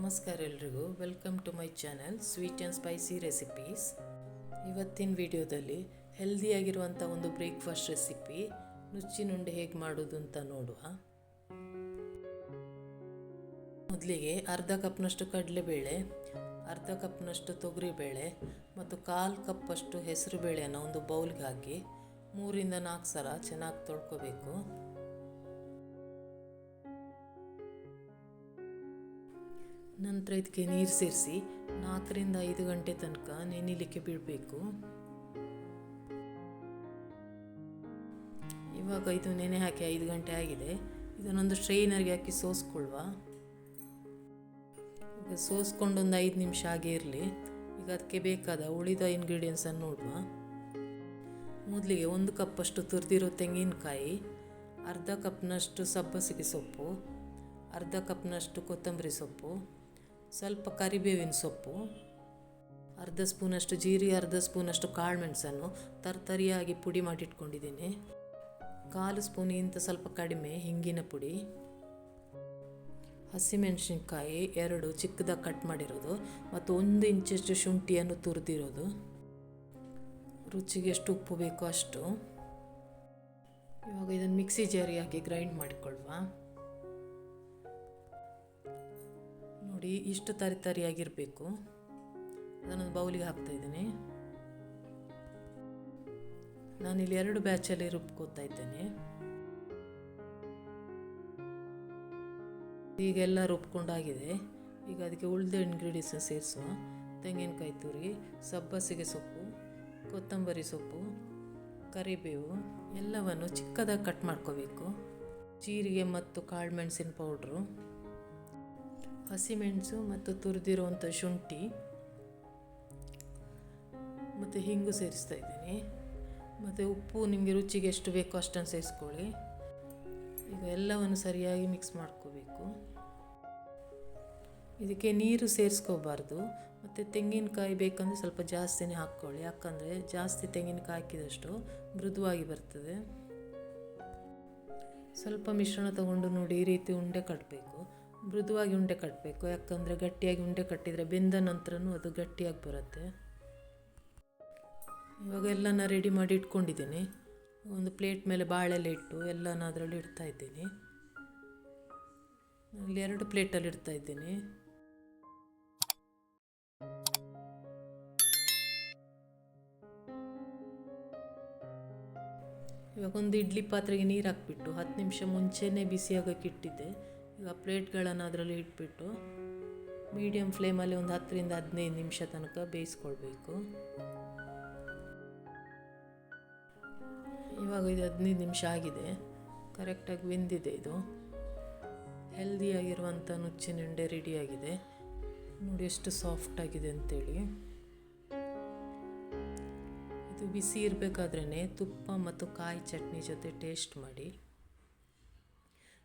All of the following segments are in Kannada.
ನಮಸ್ಕಾರ ಎಲ್ರಿಗೂ, welcome to my channel sweet and spicy recipes. ಇವತ್ತಿನ ವಿಡಿಯೋದಲ್ಲಿ ಹೆಲ್ದಿಯಾಗಿರುವಂಥ ಒಂದು ಬ್ರೇಕ್ಫಾಸ್ಟ್ ರೆಸಿಪಿ ನುಚ್ಚಿನುಂಡೆ ಹೇಗೆ ಮಾಡೋದು ಅಂತ ನೋಡುವ. ಮೊದಲಿಗೆ ಅರ್ಧ ಕಪ್ನಷ್ಟು ಕಡಲೆಬೇಳೆ, ಅರ್ಧ ಕಪ್ನಷ್ಟು ತೊಗರಿಬೇಳೆ ಮತ್ತು 1/4 ಕಪ್ಪಷ್ಟು ಹೆಸರು ಬೇಳೆಯನ್ನು ಒಂದು ಬೌಲ್ಗೆ ಹಾಕಿ 3 ರಿಂದ 4 ಸಲ ಚೆನ್ನಾಗಿ ತೊಳ್ಕೊಬೇಕು. ನಂತರ ಇದಕ್ಕೆ ನೀರು ಸೇರಿಸಿ 4 ರಿಂದ 5 ಗಂಟೆ ತನಕ ನೆನೆಯಲಿಕ್ಕೆ ಬಿಡಬೇಕು. ಇವಾಗ ಇದು ನೆನೆ ಹಾಕಿ 5 ಗಂಟೆ ಆಗಿದೆ. ಇದನ್ನೊಂದು ಸ್ಟ್ರೈನರ್ಗೆ ಹಾಕಿ ಸೋಸ್ಕೊಳ್ಳುವ. ಈಗ ಸೋಸ್ಕೊಂಡು ಒಂದು 5 ನಿಮಿಷ ಹಾಗೆ ಇರಲಿ. ಈಗ ಅದಕ್ಕೆ ಬೇಕಾದ ಉಳಿದ ಇಂಗ್ರೀಡಿಯೆಂಟ್ಸನ್ನು ನೋಡುವ. ಮೊದಲಿಗೆ 1 ಕಪ್ಪಷ್ಟು ತುರಿದಿರೋ ತೆಂಗಿನಕಾಯಿ, ಅರ್ಧ ಕಪ್ನಷ್ಟು ಸಬ್ಬಸಿಗೆ ಸೊಪ್ಪು, ಅರ್ಧ ಕಪ್ನಷ್ಟು ಕೊತ್ತಂಬರಿ ಸೊಪ್ಪು, ಸ್ವಲ್ಪ ಕರಿಬೇವಿನ ಸೊಪ್ಪು, ಅರ್ಧ ಸ್ಪೂನಷ್ಟು ಜೀರಿಗೆ, ಅರ್ಧ ಸ್ಪೂನಷ್ಟು ಕಾಳು ಮೆಣಸನ್ನು ತರ್ತರಿಯಾಗಿ ಪುಡಿ ಮಾಡಿಟ್ಕೊಂಡಿದ್ದೀನಿ. 1/4 ಸ್ಪೂನಿಗಿಂತ ಸ್ವಲ್ಪ ಕಡಿಮೆ ಹಿಂಗಿನ ಪುಡಿ, ಹಸಿಮೆಣಸಿನ್ಕಾಯಿ 2 ಚಿಕ್ಕದಾಗಿ ಕಟ್ ಮಾಡಿರೋದು ಮತ್ತು 1 ಇಂಚಷ್ಟು ಶುಂಠಿಯನ್ನು ತುರಿದಿರೋದು, ರುಚಿಗೆ ಎಷ್ಟು ಉಪ್ಪು ಬೇಕೋ ಅಷ್ಟು. ಇವಾಗ ಇದನ್ನು ಮಿಕ್ಸಿ ಜಾರಿಗೆ ಹಾಕಿ ಗ್ರೈಂಡ್ ಮಾಡಿಕೊಳ್ಳುವ. ನೋಡಿ, ಇಷ್ಟು ತರಿಯಾಗಿರಬೇಕು. ಅದನ್ನು ಬೌಲಿಗೆ ಹಾಕ್ತಾಯಿದ್ದೀನಿ. ನಾನಿಲ್ಲಿ 2 ಬ್ಯಾಚಲ್ಲಿ ರುಬ್ಕೋತಾ ಇದ್ದೇನೆ. ಈಗೆಲ್ಲ ರುಬ್ಕೊಂಡಾಗಿದೆ. ಈಗ ಅದಕ್ಕೆ ಉಳಿದ ಇಂಗ್ರೀಡಿಯೆಂಟ್ಸ್ ಸೇರಿಸುವ. ತೆಂಗಿನಕಾಯಿ ತುರಿ, ಸಬ್ಬಸಿಗೆ ಸೊಪ್ಪು, ಕೊತ್ತಂಬರಿ ಸೊಪ್ಪು, ಕರಿಬೇವು ಎಲ್ಲವನ್ನು ಚಿಕ್ಕದಾಗಿ ಕಟ್ ಮಾಡ್ಕೋಬೇಕು. ಜೀರಿಗೆ ಮತ್ತು ಕಾಳು ಮೆಣಸಿನ ಪೌಡ್ರು, ಹಸಿಮೆಣಸು ಮತ್ತು ತುರಿದಿರುವಂಥ ಶುಂಠಿ ಮತ್ತು ಹಿಂಗು ಸೇರಿಸ್ತಾ ಇದ್ದೀನಿ. ಮತ್ತು ಉಪ್ಪು ನಿಮಗೆ ರುಚಿಗೆ ಎಷ್ಟು ಬೇಕೋ ಅಷ್ಟನ್ನು ಸೇರಿಸ್ಕೊಳ್ಳಿ. ಈಗ ಎಲ್ಲವನ್ನು ಸರಿಯಾಗಿ ಮಿಕ್ಸ್ ಮಾಡ್ಕೋಬೇಕು. ಇದಕ್ಕೆ ನೀರು ಸೇರಿಸ್ಕೋಬಾರ್ದು. ಮತ್ತು ತೆಂಗಿನಕಾಯಿ ಬೇಕಂದರೆ ಸ್ವಲ್ಪ ಜಾಸ್ತಿನೇ ಹಾಕ್ಕೊಳ್ಳಿ, ಯಾಕಂದರೆ ಜಾಸ್ತಿ ತೆಂಗಿನಕಾಯಿ ಹಾಕಿದಷ್ಟು ಮೃದುವಾಗಿ ಬರ್ತದೆ. ಸ್ವಲ್ಪ ಮಿಶ್ರಣ ತಗೊಂಡು ನೋಡಿ, ಈ ರೀತಿ ಉಂಡೆ ಕಟ್ಟಬೇಕು. ಮೃದುವಾಗಿ ಉಂಡೆ ಕಟ್ಟಬೇಕು, ಯಾಕಂದರೆ ಗಟ್ಟಿಯಾಗಿ ಉಂಡೆ ಕಟ್ಟಿದರೆ ಬೆಂದ ನಂತರನೂ ಅದು ಗಟ್ಟಿಯಾಗಿ ಬರುತ್ತೆ. ಇವಾಗ ಎಲ್ಲನ ರೆಡಿ ಮಾಡಿ ಇಟ್ಕೊಂಡಿದ್ದೀನಿ. ಒಂದು ಪ್ಲೇಟ್ ಮೇಲೆ ಬಾಳೆಲೆ ಇಟ್ಟು ಎಲ್ಲನ ಅದರಲ್ಲಿ ಇಡ್ತಾ ಇದ್ದೀನಿ. ಅಲ್ಲಿ 2 ಪ್ಲೇಟಲ್ಲಿ ಇಡ್ತಾ ಇದ್ದೀನಿ. ಇವಾಗ ಒಂದು ಇಡ್ಲಿ ಪಾತ್ರೆಗೆ ನೀರು ಹಾಕ್ಬಿಟ್ಟು 10 ನಿಮಿಷ ಮುಂಚೆನೇ ಬಿಸಿಯಾಗಕ್ಕೆ ಇಟ್ಟಿದ್ದೆ. ಈಗ ಪ್ಲೇಟ್ಗಳನ್ನು ಅದರಲ್ಲಿ ಇಟ್ಬಿಟ್ಟು ಮೀಡಿಯಮ್ ಫ್ಲೇಮಲ್ಲಿ ಒಂದು 10 ರಿಂದ 15 ನಿಮಿಷ ತನಕ ಬೇಯಿಸ್ಕೊಳ್ಬೇಕು. ಇವಾಗ ಇದು 15 ನಿಮಿಷ ಆಗಿದೆ. ಕರೆಕ್ಟಾಗಿ ಬೆಂದಿದೆ. ಇದು ಹೆಲ್ದಿಯಾಗಿರುವಂಥ ನುಚ್ಚಿನುಂಡೆ ರೆಡಿಯಾಗಿದೆ. ನೋಡಿ ಎಷ್ಟು ಸಾಫ್ಟಾಗಿದೆ ಅಂತೇಳಿ. ಇದು ಬಿಸಿ ಇರಬೇಕಾದ್ರೇ ತುಪ್ಪ ಮತ್ತು ಕಾಯಿ ಚಟ್ನಿ ಜೊತೆ ಟೇಸ್ಟ್ ಮಾಡಿ.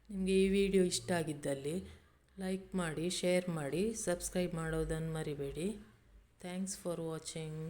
ನಿಮಗೆ ಈ ವಿಡಿಯೋ ಇಷ್ಟ ಆಗಿದ್ದಲ್ಲಿ ಲೈಕ್ ಮಾಡಿ, ಶೇರ್ ಮಾಡಿ, ಸಬ್ಸ್ಕ್ರೈಬ್ ಮಾಡೋದನ್ನು ಮರಿಬೇಡಿ. Thanks for watching.